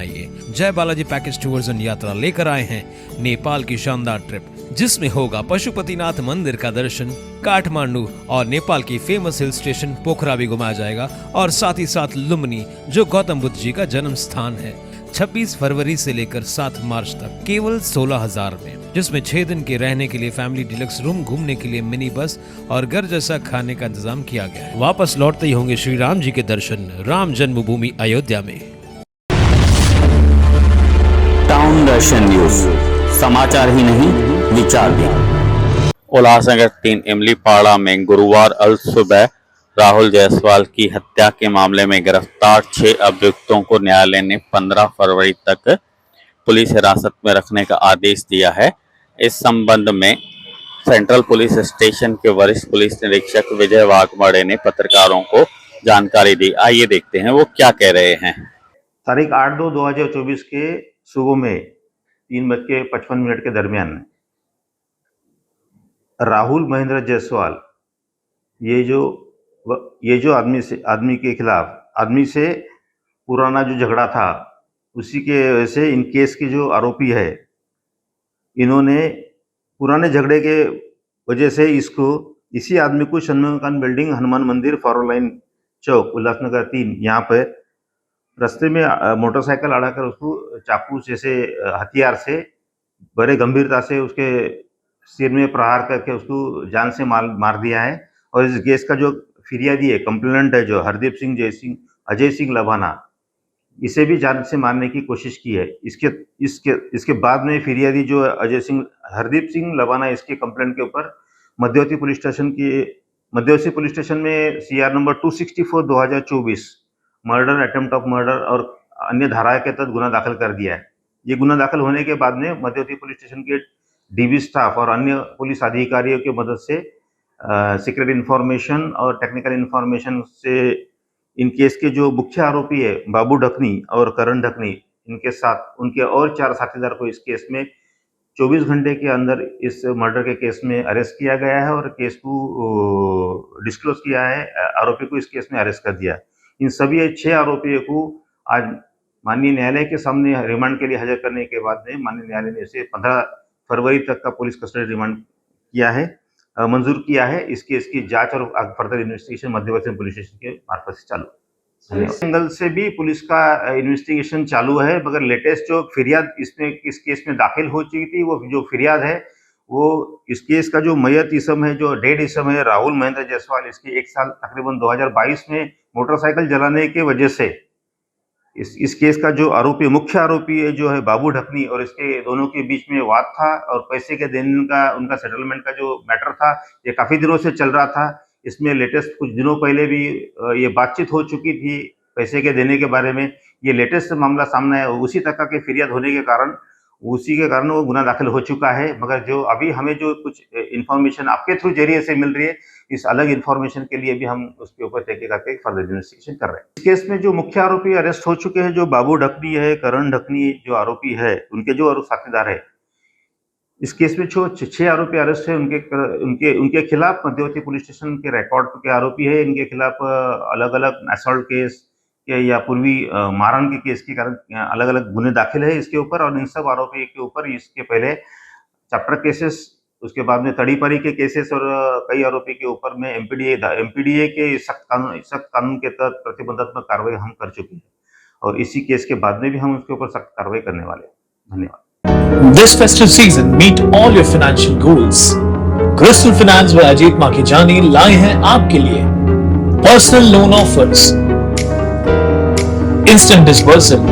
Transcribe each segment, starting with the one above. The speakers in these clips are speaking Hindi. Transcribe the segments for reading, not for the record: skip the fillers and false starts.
बनाइए। जय बालाजी पैकेज टूर्स एंड यात्रा लेकर आए हैं नेपाल की शानदार ट्रिप, जिसमें होगा पशुपतिनाथ मंदिर का दर्शन, काठमांडू और नेपाल की फेमस हिल स्टेशन पोखरा भी घुमाया जाएगा और साथ ही साथ लुम्बिनी जो गौतम बुद्ध जी का जन्म स्थान है। 26 फरवरी से लेकर 7 मार्च तक केवल 16,000 में, जिसमें 6 दिन के रहने के लिए फैमिली डिलक्स रूम, घूमने के लिए मिनी बस और घर जैसा खाने का इंतजाम किया गया है। वापस लौटते ही होंगे श्री राम जी के दर्शन राम जन्मभूमि अयोध्या में। टाउन दर्शन न्यूज, समाचार ही नहीं विचार भी। उल्लासनगर 3 इमलीपाड़ा में गुरुवार अल सुबह राहुल जायसवाल की हत्या के मामले में गिरफ्तार 6 अभियुक्तों को न्यायालय ने 15 फरवरी तक पुलिस हिरासत में रखने का आदेश दिया है। इस संबंध में सेंट्रल पुलिस स्टेशन के वरिष्ठ पुलिस निरीक्षक विजय वाघमारे ने पत्रकारों को जानकारी दी। आइए देखते हैं वो क्या कह रहे हैं। तारीख 8/2/2024 के सुबह में 3:55 के दरमियान राहुल महेंद्र जायसवाल ये जो आदमी के खिलाफ, आदमी से पुराना जो झगड़ा था उसी के वजह से इन केस के जो आरोपी है, इन्होंने पुराने झगड़े के वजह से इसी आदमी को षण्मुखान बिल्डिंग, हनुमान मंदिर, फॉरवर्ड लाइन चौक, उल्लासनगर 3 यहाँ पर रास्ते में मोटरसाइकिल अड़ाकर उसको चाकू जैसे हथियार से बड़े गंभीरता से उसके सिर में प्रहार करके उसको जान से मार दिया है। और इस केस का जो फिरियादी है, कंप्लेनेंट है, जो हरदीप सिंह अजय सिंह लवाना, इसे भी जान से मारने की कोशिश की है। इसके बाद में फिरियादी जो हरदीप सिंह लवाना, इसके कंप्लेंट के ऊपर मध्यवर्ती पुलिस स्टेशन में CR number 264/2024 murder, attempt of murder और अन्य धाराएं के तहत गुना दाखिल कर दिया है। ये गुना दाखिल होने के बाद में मध्यवर्ती पुलिस स्टेशन के DB स्टाफ और अन्य पुलिस अधिकारियों की मदद से सीक्रेट इंफॉर्मेशन और टेक्निकल इंफॉर्मेशन से इन केस के जो मुख्य आरोपी है बाबू ढकनी और करण ढकनी, इनके साथ उनके और 4 साथीदार को इस केस में 24 घंटे के अंदर इस मर्डर के केस में अरेस्ट किया गया है और केस को डिस्क्लोज किया है। आरोपी को इस केस में अरेस्ट कर दिया। इन सभी 6 आरोपियों को आज माननीय न्यायालय के सामने रिमांड के लिए हाजिर करने के बाद में माननीय न्यायालय ने इसे 15 फरवरी तक का पुलिस कस्टडी रिमांड किया है, मंजूर किया है। इस केस की जांच और फर्दर इन्वेस्टिगेशन मध्यवर्ती पुलिस स्टेशन के मार्फत से चालू। एंगल से भी पुलिस का इन्वेस्टिगेशन चालू है, मगर लेटेस्ट जो फिरियाद इस केस में दाखिल हो चुकी थी, वो जो फिरियाद है वो इस केस का जो मयत इसम है, जो डेड इसम है राहुल महेंद्र जायसवाल, इसके 1 साल तकरीबन 2022 में मोटरसाइकिल जलाने के वजह से इस केस का जो मुख्य आरोपी है जो है बाबू ढकनी, और इसके दोनों के बीच में वाद था और पैसे के देने का उनका सेटलमेंट का जो मैटर था, ये काफी दिनों से चल रहा था। इसमें लेटेस्ट कुछ दिनों पहले भी ये बातचीत हो चुकी थी पैसे के देने के बारे में। ये लेटेस्ट मामला सामने है, उसी तरह के फिरियाद होने के कारण वो गुना दाखिल हो चुका है। मगर जो अभी हमें जो कुछ इन्फॉर्मेशन आपके थ्रू जरिए से मिल रही है, इस अलग इन्फॉर्मेशन के लिए भी हम उसके ऊपर तहकीकात करके फर्दर इन्वेस्टिगेशन कर रहे हैं। इस केस में जो मुख्य आरोपी अरेस्ट हो चुके हैं, जो बाबू ढकनी है, करण ढकनी जो आरोपी है, उनके जो साथीदार है, इस केस में जो 6 आरोपी अरेस्ट है, उनके खिलाफ मध्यवर्ती पुलिस स्टेशन के रिकॉर्ड के आरोपी है। इनके खिलाफ अलग अलग असॉल्ट केस या पूर्वी मारहान के केस के कारण अलग अलग गुने दाखिल है इसके ऊपर। और इन सब आरोपी के ऊपर इसके पहले चैप्टर केसेस, उसके बाद में तड़ीपारी के केसेस और कई आरोपी के ऊपर में MPDA के सख्त कानून के तहत प्रतिबंधात्मक कार्रवाई हम कर चुके हैं और इसी केस के बाद में भी हम उसके ऊपर सख्त कार्रवाई करने वाले हैं। धन्यवाद। This festive season, meet all your financial goals. Crystal Finance व अजीत माखीजानी लाए हैं आपके लिए personal loan offers, instant disbursal,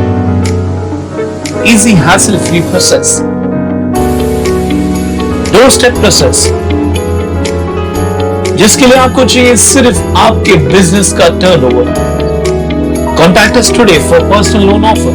easy hassle-free process, doorstep process, जिसके लिए आपको चाहिए सिर्फ आपके बिजनेस का turnover. Contact us today for personal loan offer.